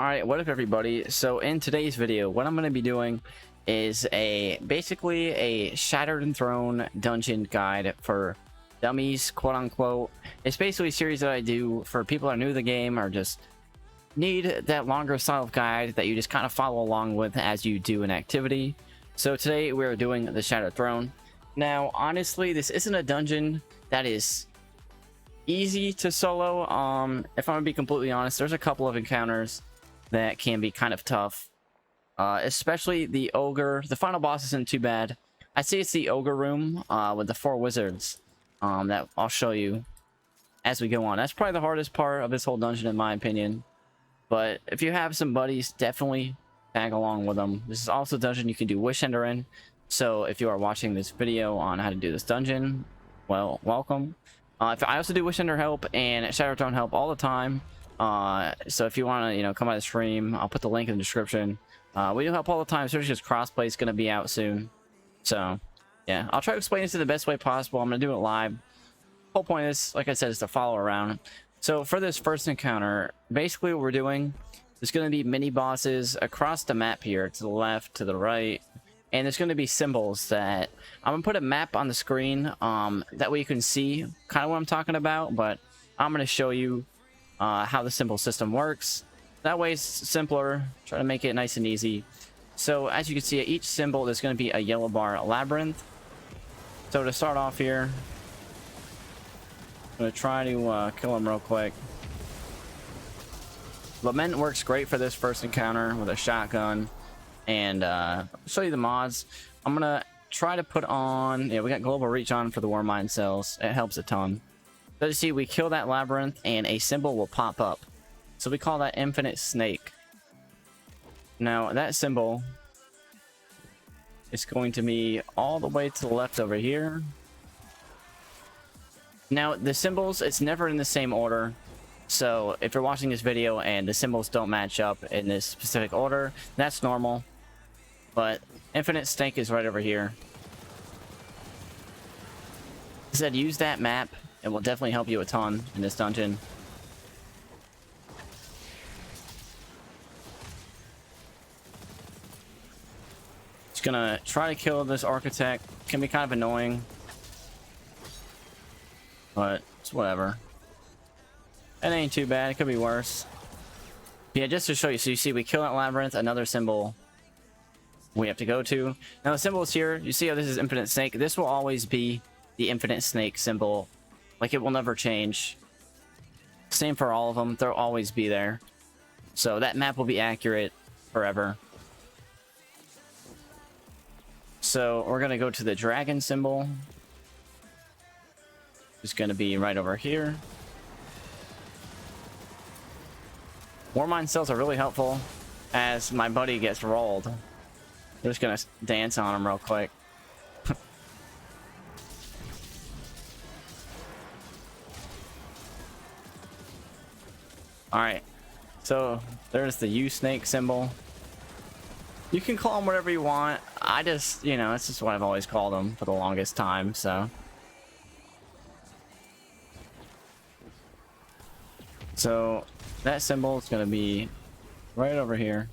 Alright, what up everybody? So in today's video, what I'm going to be doing is basically a Shattered and Thrown dungeon guide for dummies, quote unquote. It's basically a series that I do for people that are new to the game or just need that longer style of guide that you just kind of follow along with as you do an activity. So today we're doing the Shattered Throne. Now, honestly, this isn't a dungeon that is easy to solo. If I'm gonna be completely honest, there's a couple of encounters that can be kind of tough, especially the ogre. The final boss isn't too bad. I say it's the Ogre Room with the 4 wizards that I'll show you as we go on. That's probably the hardest part of this whole dungeon in my opinion, but if you have some buddies, definitely tag along with them. This is also a dungeon you can do Wish Ender in, so if you are watching this video on how to do this dungeon, well, welcome. I also do Wish Ender help and Shattered Throne help all the time. So if you want to, come by the stream, I'll put the link in the description. We do help all the time, especially because crossplay is going to be out soon. So, yeah, I'll try to explain this in the best way possible. I'm going to do it live. Whole point is, like I said, is to follow around. So for this first encounter, basically what we're doing, there's going to be mini bosses across the map here, to the left, to the right. And there's going to be symbols that I'm going to put a map on the screen. That way you can see kind of what I'm talking about, but I'm going to show you how the symbol system works. That way it's simpler. Try to make it nice and easy. So as you can see, at each symbol there's going to be a yellow bar labyrinth. So to start off here, I'm going to try to kill him real quick. Lament works great for this first encounter with a shotgun. And I'll show you the mods. I'm going to try to put on... Yeah, we got global reach on for the War Mind cells. It helps a ton. So you see, we kill that labyrinth and a symbol will pop up. So we call that Infinite Snake. Now that symbol is going to be all the way to the left over here. Now the symbols, it's never in the same order. So if you're watching this video and the symbols don't match up in this specific order, that's normal. But Infinite Snake is right over here. I said use that map. It will definitely help you a ton in this dungeon. Just gonna try to kill this architect. Can be kind of annoying, but it's whatever. It ain't too bad. It could be worse. Yeah, just to show you. So you see, we kill that labyrinth. Another symbol we have to go to. Now the symbol is here. You see how this is Infinite Snake? This will always be the Infinite Snake symbol. Like, it will never change. Same for all of them. They'll always be there. So that map will be accurate forever. So we're going to go to the dragon symbol. It's going to be right over here. War Mind cells are really helpful as my buddy gets rolled. I'm just going to dance on him real quick. Alright, so there's the U-Snake symbol. You can call them whatever you want. I just, it's just what I've always called them for the longest time, so. So, that symbol is going to be right over here.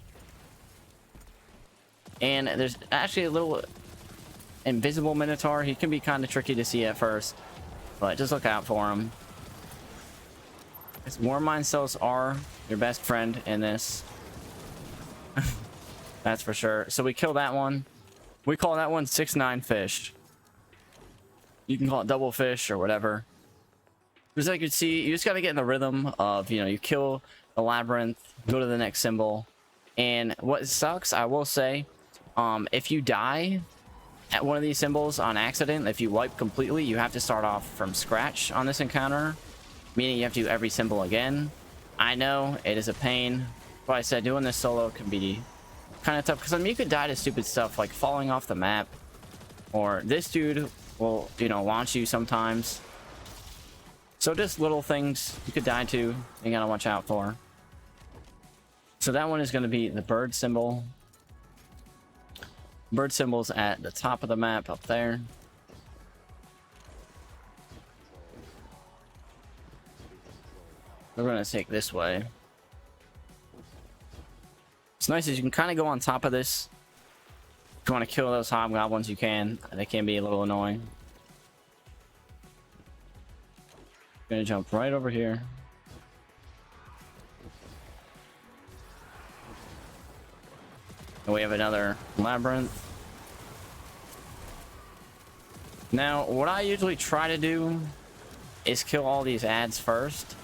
And there's actually a little invisible Minotaur. He can be kind of tricky to see at first, but just look out for him. War Mind cells are your best friend in this. That's for sure. So we kill that one. We call that one 6-9 fish. You can call it double fish or whatever. Because like you can see, you just got to get in the rhythm of, you kill the labyrinth, go to the next symbol. And what sucks, I will say, if you die at one of these symbols on accident, if you wipe completely, you have to start off from scratch on this encounter. Meaning you have to do every symbol again. I know, it is a pain. But I said doing this solo can be kind of tough. Because, you could die to stupid stuff like falling off the map. Or this dude will, launch you sometimes. So just little things you could die to, you gotta watch out for. So that one is going to be the bird symbol. Bird symbol's at the top of the map up there. We're going to take this way. What's nice is you can kind of go on top of this. If you want to kill those hobgoblins, you can. They can be a little annoying. Gonna jump right over here. And we have another labyrinth. Now, what I usually try to do is kill all these ads first.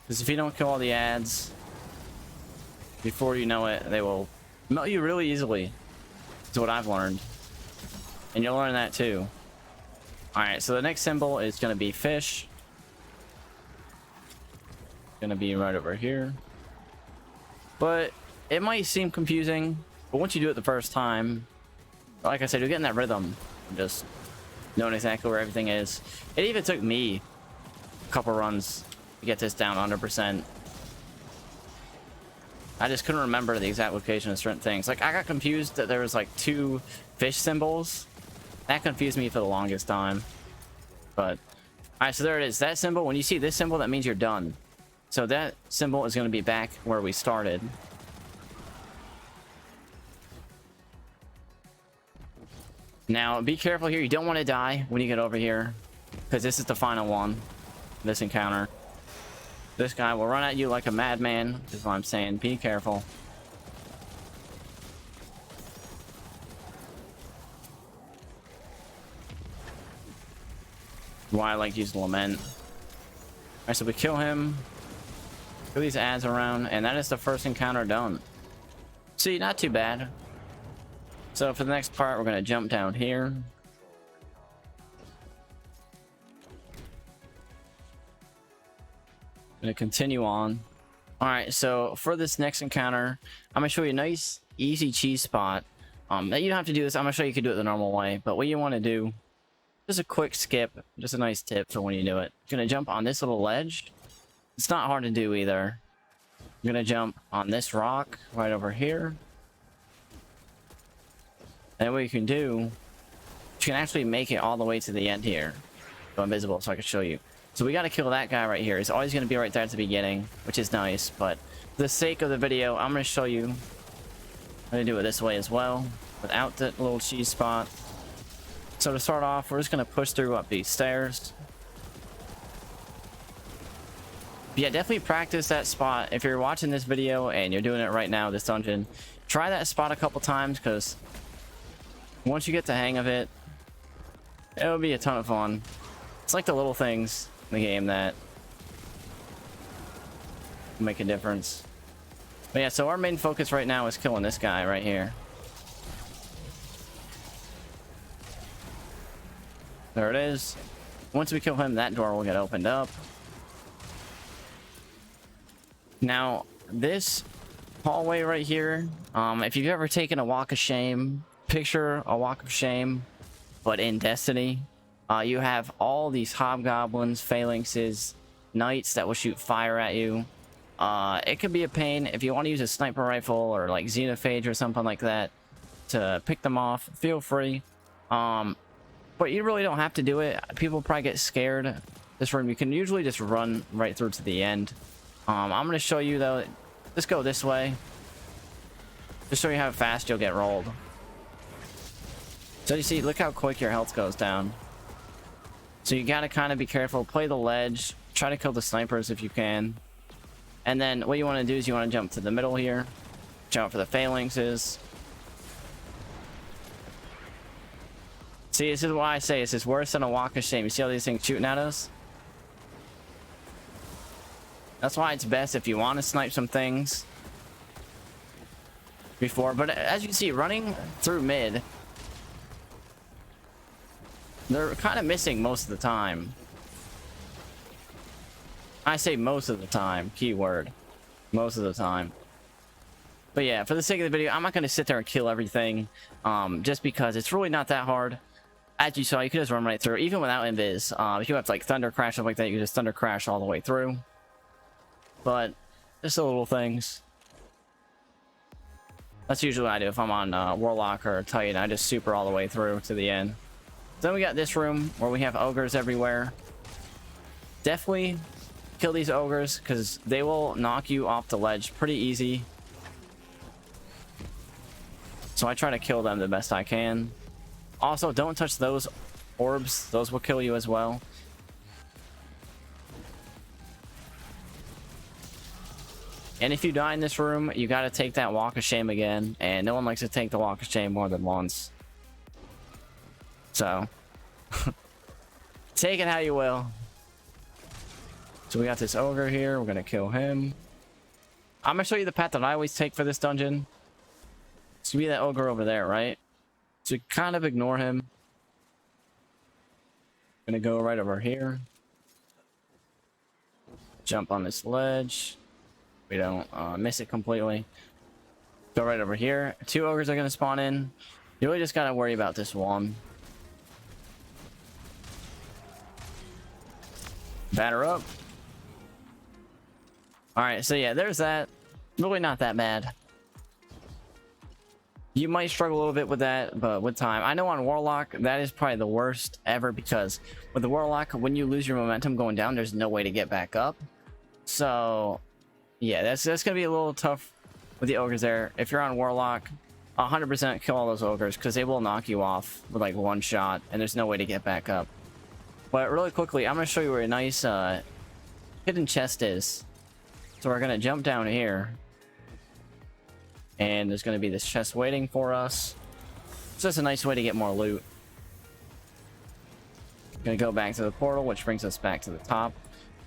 Because if you don't kill all the ads, before you know it, they will melt you really easily. That's what I've learned. And you'll learn that too. Alright, so the next symbol is going to be fish. Going to be right over here. But it might seem confusing, but once you do it the first time, like I said, you're getting that rhythm. Just knowing exactly where everything is. It even took me a couple runs to get this down 100%. I just couldn't remember the exact location of certain things. Like, I got confused that there was like 2 fish symbols. That confused me for the longest time. But, alright, so there it is. That symbol, when you see this symbol, that means you're done. So that symbol is going to be back where we started. Now, be careful here. You don't want to die when you get over here, because this is the final one, this encounter. This guy will run at you like a madman. Is what I'm saying. Be careful. Why I like using Lament. Alright, so we kill him. Kill these ads around, and that is the first encounter done. See, not too bad. So for the next part, we're going to jump down here. Going to continue on. Alright, so for this next encounter, I'm going to show you a nice, easy cheese spot. That you don't have to do this. I'm going to show you can do it the normal way. But what you want to do, just a quick skip. Just a nice tip for when you do it. You're going to jump on this little ledge. It's not hard to do either. You're going to jump on this rock right over here. And what you can do, you can actually make it all the way to the end here. Go invisible so I can show you. So we got to kill that guy right here. He's always going to be right there at the beginning, which is nice. But for the sake of the video, I'm going to show you how to do it this way as well, without the little cheese spot. So to start off, we're just going to push through up these stairs. But yeah, definitely practice that spot. If you're watching this video and you're doing it right now, this dungeon, try that spot a couple times, because once you get the hang of it, it'll be a ton of fun. It's like the little things in the game that make a difference. But yeah, so our main focus right now is killing this guy right here. There it is. Once we kill him, that door will get opened up. Now, this hallway right here, if you've ever taken a walk of shame, picture a walk of shame, but in Destiny. You have all these hobgoblins, phalanxes, knights that will shoot fire at you. It could be a pain if you want to use a sniper rifle or like xenophage or something like that to pick them off. Feel free, but you really don't have to do it. People probably get scared. This room, you can usually just run right through to the end. I'm going to show you though. Just go this way. Just show you how fast you'll get rolled. So you see, look how quick your health goes down. So you gotta kind of be careful. Play the ledge. Try to kill the snipers if you can. And then what you want to do is you want to jump to the middle here. Jump for the phalanxes. See, this is why I say this is worse than a walk of shame. You see all these things shooting at us? That's why it's best if you want to snipe some things before. But as you can see, running through mid, they're kind of missing most of the time. I say most of the time, keyword. Most of the time. But yeah, for the sake of the video, I'm not going to sit there and kill everything. Just because it's really not that hard. As you saw, you can just run right through, even without invis. If you have like thunder crash, stuff like that, you can just thunder crash all the way through. But, just the little things. That's usually what I do if I'm on Warlock or Titan. I just super all the way through to the end. Then we got this room where we have ogres everywhere. Definitely kill these ogres because they will knock you off the ledge pretty easy. So I try to kill them the best I can. Also, don't touch those orbs. Those will kill you as well. And if you die in this room, you got to take that walk of shame again. And no one likes to take the walk of shame more than once. So, take it how you will. So we got this ogre here. We're going to kill him. I'm going to show you the path that I always take for this dungeon. It's going to be that ogre over there, right? So kind of ignore him. Gonna go right over here. Jump on this ledge. We don't miss it completely. Go right over here. 2 ogres are gonna spawn in. You really just gotta worry about this one. Batter up. Alright, so yeah, there's that. Really not that bad. You might struggle a little bit with that, but with time. I know on Warlock, that is probably the worst ever, because with the Warlock, when you lose your momentum going down, there's no way to get back up. So, yeah, that's going to be a little tough with the ogres there. If you're on Warlock, 100% kill all those ogres, because they will knock you off with like one shot, and there's no way to get back up. But really quickly, I'm going to show you where a nice hidden chest is. So we're going to jump down here. And there's going to be this chest waiting for us. It's just a nice way to get more loot. Going to go back to the portal, which brings us back to the top.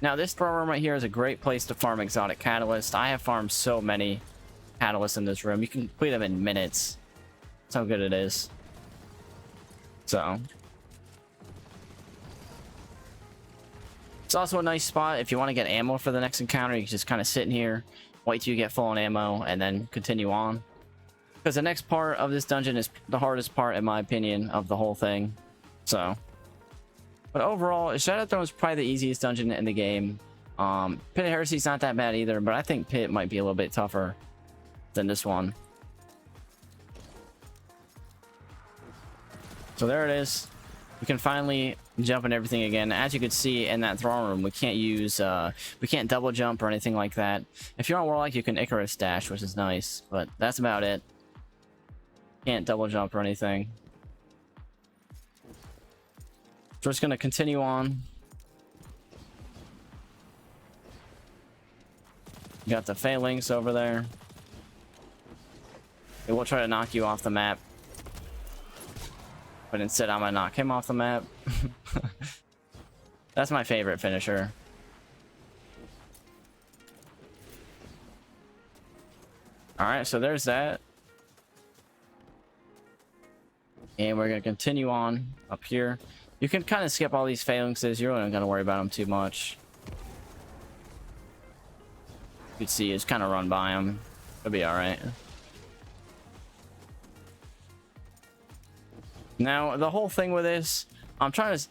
Now, this Thrawl Room right here is a great place to farm exotic catalysts. I have farmed so many catalysts in this room. You can complete them in minutes. That's how good it is. So, it's also a nice spot if you want to get ammo for the next encounter. You can just kind of sit in here, wait till you get full on ammo, and then continue on. Because the next part of this dungeon is the hardest part, in my opinion, of the whole thing. So, but overall, Shadow Throne is probably the easiest dungeon in the game. Pit of Heresy is not that bad either, but I think Pit might be a little bit tougher than this one. So there it is. We can finally jump and everything again. As you could see in that Thrawl Room, we can't use we can't double jump or anything like that. If you're on Warlock, you can Icarus dash, which is nice, but that's about it. Can't double jump or anything. So we're just gonna continue on. You got the Phalanx over there. It will try to knock you off the map. But instead, I'm gonna knock him off the map. That's my favorite finisher. Alright, so there's that. And we're gonna continue on up here. You can kind of skip all these phalanxes. You're really not gonna worry about them too much. You can see it's kind of run by them. It'll be alright. Now, the whole thing with this, I'm trying to...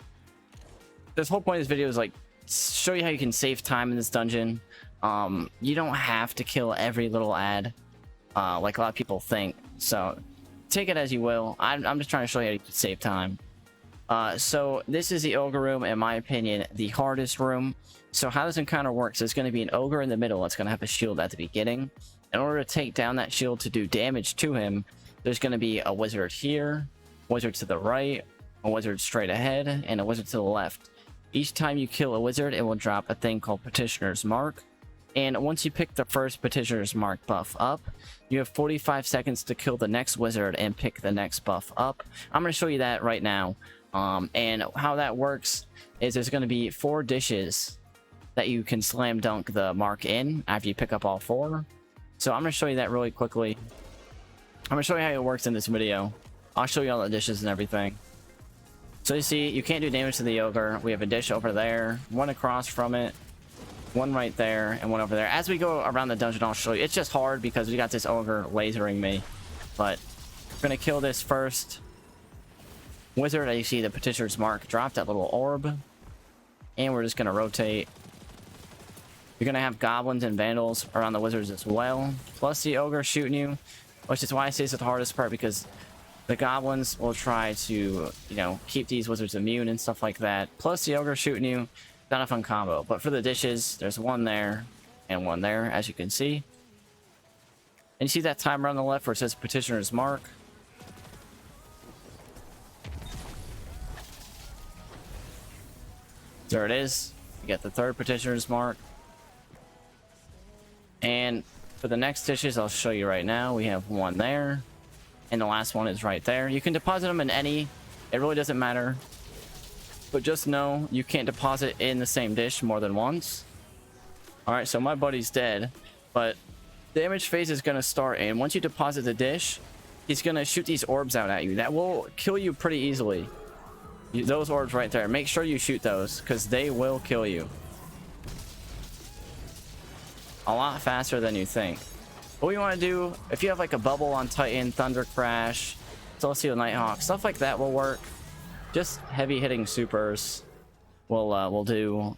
This whole point of this video is, like, show you how you can save time in this dungeon. You don't have to kill every little ad, like a lot of people think. So, take it as you will. I'm just trying to show you how you can save time. So, this is the Ogre Room, in my opinion, the hardest room. So, how this encounter works, there's going to be an Ogre in the middle that's going to have a shield at the beginning. In order to take down that shield to do damage to him, there's going to be a wizard here, wizard to the right, a wizard straight ahead, and a wizard to the left. Each time you kill a wizard, it will drop a thing called Petitioner's Mark. And once you pick the first Petitioner's Mark buff up, you have 45 seconds to kill the next wizard and pick the next buff up. I'm going to show you that right now. And how that works is there's going to be 4 dishes that you can slam dunk the mark in after you pick up all 4. So I'm going to show you that really quickly. I'm going to show you how it works in this video. I'll show you all the dishes and everything. So you see, you can't do damage to the ogre. We have a dish over there, one across from it, one right there, and one over there. As we go around the dungeon, I'll show you. It's just hard because we got this ogre lasering me. But we're going to kill this first wizard. As you see, the Petitioner's Mark dropped that little orb. And we're just going to rotate. You're going to have goblins and vandals around the wizards as well. Plus the ogre shooting you. Which is why I say it's the hardest part, because the goblins will try to, you know, keep these wizards immune and stuff like that. Plus the ogre shooting you. Not a fun combo. But for the dishes, there's one there and one there, as you can see. And you see that timer on the left where it says petitioner's mark. There it is. You get the third petitioner's mark. And for the next dishes, I'll show you right now. We have one there. And the last one is right there. You can deposit them in any. It really doesn't matter. But just know you can't deposit in the same dish more than once. Alright, so my buddy's dead. But damage phase is going to start. And once you deposit the dish, he's going to shoot these orbs out at you. That will kill you pretty easily. Those orbs right there. Make sure you shoot those, because they will kill you. A lot faster than you think. What you want to do, if you have like a bubble on Titan, Thunder Crash, Celestial Nighthawk, stuff like that will work. Just heavy hitting supers will do.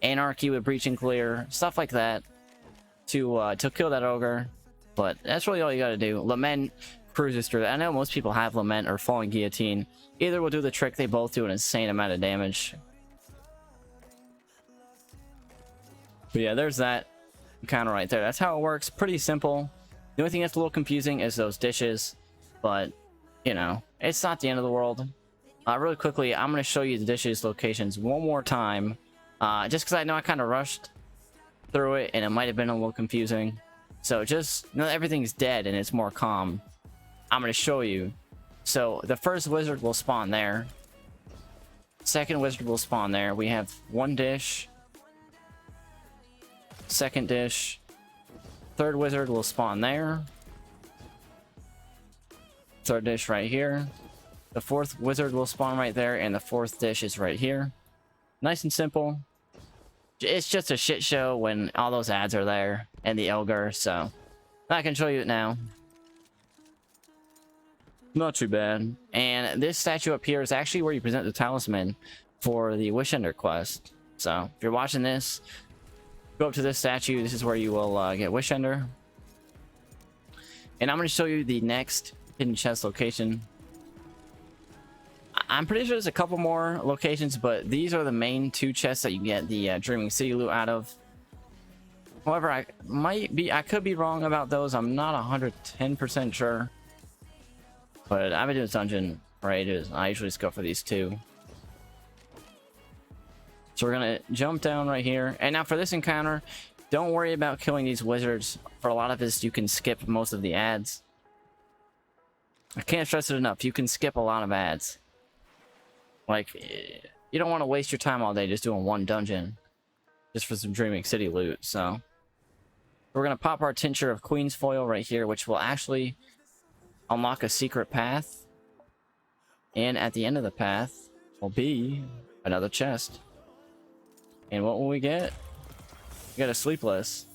Anarchy with Breach and Clear, stuff like that to kill that ogre. But that's really all you got to do. Lament cruises through. I know most people have Lament or Falling Guillotine. Either will do the trick. They both do an insane amount of damage. But yeah, there's that counter right there. That's how it works. Pretty simple. The only thing that's a little confusing is those dishes, but you know, it's not the end of the world. Really quickly, I'm going to show you the dishes locations one more time, just because I know I kind of rushed through it and it might have been a little confusing. So just know that everything's dead and it's more calm. I'm going to show you. So the first wizard will spawn there. Second wizard will spawn there. We have one dish. Second dish. Third wizard will spawn there. Third dish right here. The fourth wizard will spawn right there, and the fourth dish is right here. Nice and simple. It's just a shit show when all those ads are there and the ogre, so I can show you it now. Not too bad. And this statue up here is actually where you present the talisman for the Wishender quest. So if you're watching this, go up to this statue. This is where you will get Wishender. And I'm going to show you the next hidden chest location. I'm pretty sure there's a couple more locations, but these are the main two chests that you get the Dreaming City loot out of. However, I could be wrong about those. I'm not 110% sure. But I've been doing this dungeon for ages. I usually just go for these two. So we're gonna jump down right here. And now for this encounter, don't worry about killing these wizards. For a lot of this, you can skip most of the ads. I can't stress it enough. You can skip a lot of ads. Like, you don't want to waste your time all day just doing one dungeon. Just for some Dreaming City loot, so. We're gonna pop our Tincture of Queen's Foil right here, which will actually unlock a secret path. And at the end of the path will be another chest. And what will we get? We got a Sleepless.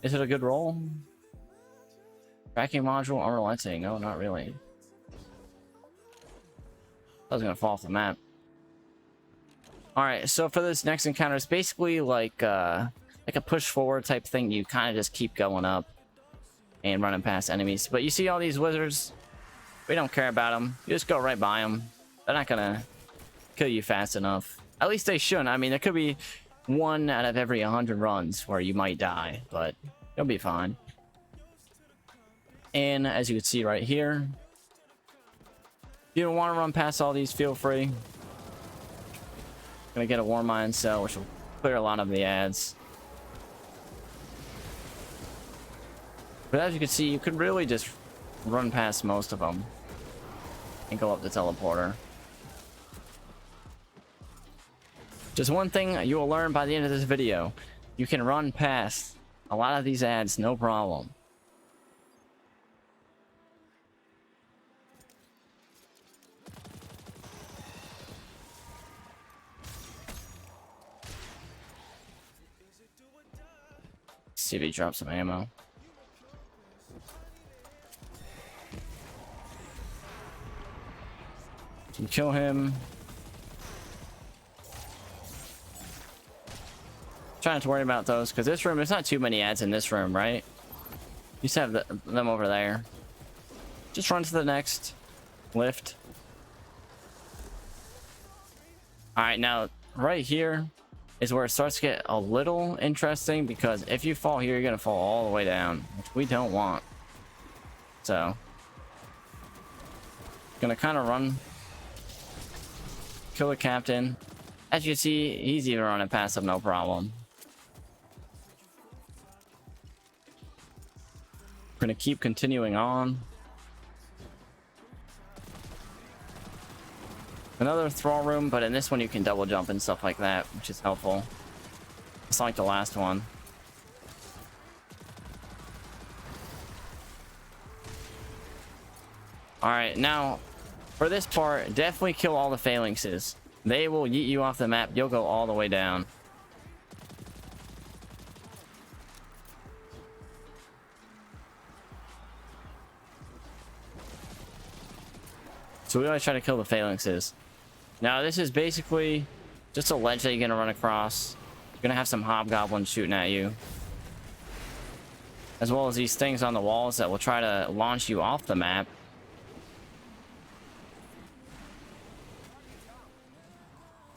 Is it a good roll? Tracking module, unrelenting. No, not really. I was gonna fall off the map. Alright, so for this next encounter, it's basically like a push forward type thing. You kind of just keep going up and running past enemies. But you see all these wizards? We don't care about them. You just go right by them. They're not gonna kill you fast enough. At least they shouldn't. I mean, there could be 1 out of every 100 runs where you might die, but you'll be fine. And as you can see right here, if you don't want to run past all these, feel free. Gonna get a War Mind cell, which will clear a lot of the ads. But as you can see, you could really just run past most of them and go up the teleporter. Just one thing you will learn by the end of this video: you can run past a lot of these ads, no problem. See if he drops some ammo. Can kill him. Try not to worry about those, because this room, there's not too many ads in this room, right? You just have them over there. Just run to the next lift. Alright, now, right here, is where it starts to get a little interesting, because if you fall here, you're gonna fall all the way down, which we don't want. So gonna kind of run, kill the captain. As you can see, he's even running past him, no problem. We're gonna keep continuing on. Another Thrawl Room, but in this one you can double jump and stuff like that, which is helpful. It's not like the last one. Alright, now, for this part, definitely kill all the phalanxes. They will yeet you off the map, you'll go all the way down. So we always try to kill the phalanxes. Now this is basically just a ledge that you're gonna run across. You're gonna have some hobgoblins shooting at you, as well as these things on the walls that will try to launch you off the map.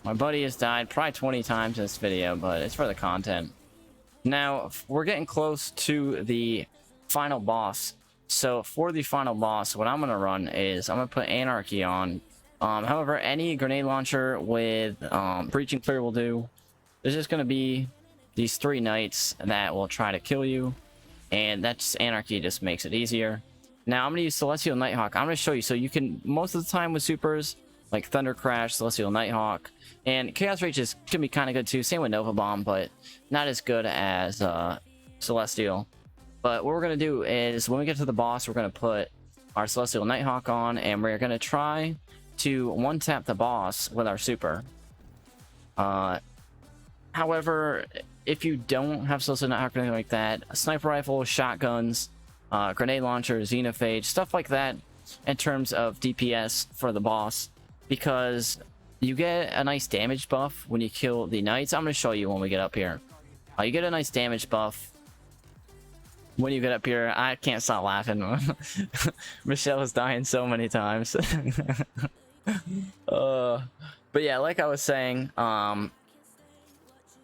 My buddy has died probably 20 times in this video, but it's for the content. Now we're getting close to the final boss. So for the final boss, what I'm gonna run is I'm gonna put Anarchy on. However, any grenade launcher with breaching clear will do. There's just gonna be these 3 knights that will try to kill you, and that's Anarchy, just makes it easier. Now I'm gonna use Celestial Nighthawk. I'm gonna show you, so you can, most of the time with supers like Thunder Crash, Celestial Nighthawk, and Chaos Rage is gonna be kind of good too. Same with Nova Bomb, but not as good as Celestial. But what we're gonna do is when we get to the boss, we're gonna put our Celestial Nighthawk on, and we're gonna try to one-tap the boss with our super. However, if you don't have Celestial Nighthawk or anything like that, a sniper rifle, shotguns, grenade launcher, xenophage, stuff like that in terms of DPS for the boss, because you get a nice damage buff when you kill the knights. I'm going to show you when we get up here. You get a nice damage buff when you get up here. I can't stop laughing. Michelle is dying so many times. But yeah, like I was saying, try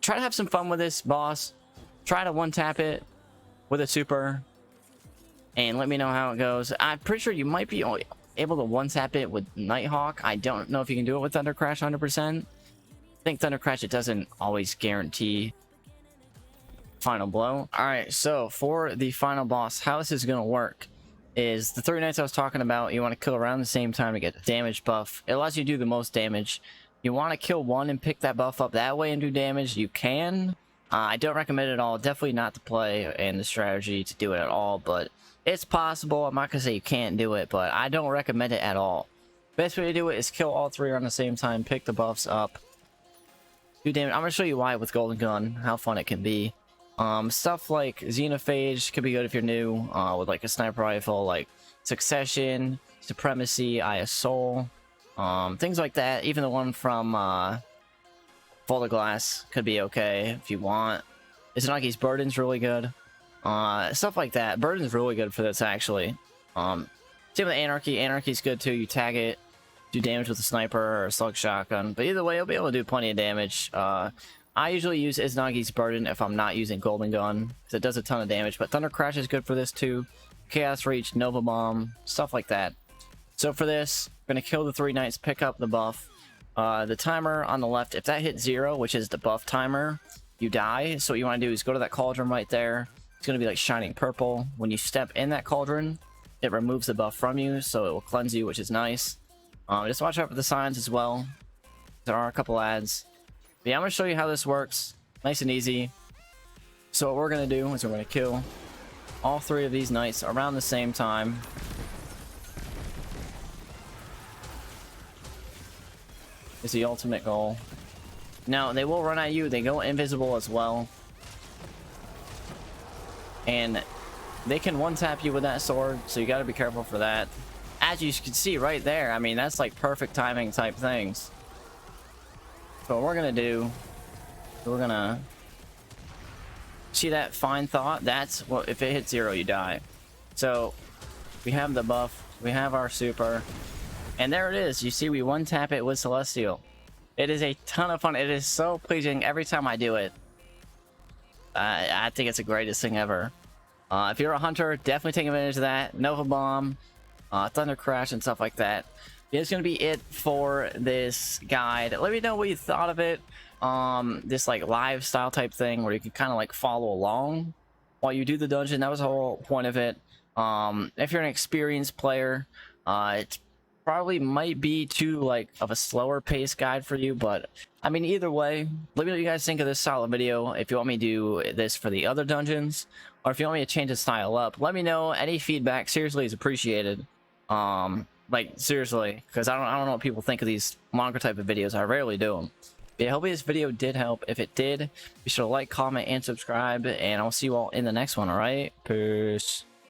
to have some fun with this boss. Try to one-tap it with a super, and let me know how it goes. I'm pretty sure you might be able to one-tap it with Nighthawk. I don't know if you can do it with Thunder Crash 100%. I think Thunder Crash, it doesn't always guarantee final blow. Alright, so for the final boss, how this is going to work is the 3 knights I was talking about, you want to kill around the same time to get the damage buff. It allows you to do the most damage. You want to kill one and pick that buff up that way and do damage. You can. I don't recommend it at all. Definitely not to play and the strategy to do it at all, but it's possible. I'm not going to say you can't do it, but I don't recommend it at all. Best way to do it is kill all 3 around the same time, pick the buffs up, do damage. I'm going to show you why with Golden Gun, how fun it can be. Stuff like Xenophage could be good if you're new, with like a sniper rifle, like Succession, Supremacy, Eye of Soul, things like that. Even the one from Vault of Glass could be okay if you want. Izanagi's Burden's really good. Stuff like that. Burden's really good for this, actually. Same with Anarchy. Anarchy's good too. You tag it, do damage with a sniper or a slug shotgun. But either way, you'll be able to do plenty of damage. I usually use Izanagi's Burden if I'm not using Golden Gun, because it does a ton of damage. But Thunder Crash is good for this too. Chaos Reach, Nova Bomb, stuff like that. So for this, we're going to kill the 3 knights, pick up the buff. The timer on the left, if that hits 0, which is the buff timer, you die. So what you want to do is go to that cauldron right there. It's going to be like shining purple. When you step in that cauldron, it removes the buff from you, so it will cleanse you, which is nice. Just watch out for the signs as well. There are a couple ads. But yeah, I'm going to show you how this works. Nice and easy. So what we're going to do is we're going to kill all 3 of these knights around the same time. Is the ultimate goal. Now, they will run at you. They go invisible as well. And they can one-tap you with that sword, so you got to be careful for that. As you can see right there, I mean, that's like perfect timing type things. So what we're going to do, we're going to see that fine thought. That's what, if it hits 0, you die. So we have the buff, we have our super, and there it is. You see, we one-tap it with Celestial. It is a ton of fun. It is so pleasing every time I do it. I think it's the greatest thing ever. If you're a hunter, definitely take advantage of that. Nova Bomb, Thunder Crash, and stuff like that. It's gonna be it for this guide. Let me know what you thought of it. This like live style type thing where you can kind of like follow along while you do the dungeon. That was the whole point of it. If you're an experienced player, it probably might be too like of a slower pace guide for you, but I mean, either way, let me know what you guys think of this solid video. If you want me to do this for the other dungeons, or if you want me to change the style up, let me know. Any feedback seriously is appreciated. Like seriously, because I don't know what people think of these longer type of videos. I rarely do them. But yeah, hopefully this video did help. If it did, be sure to like, comment, and subscribe, and I'll see you all in the next one. All right, peace.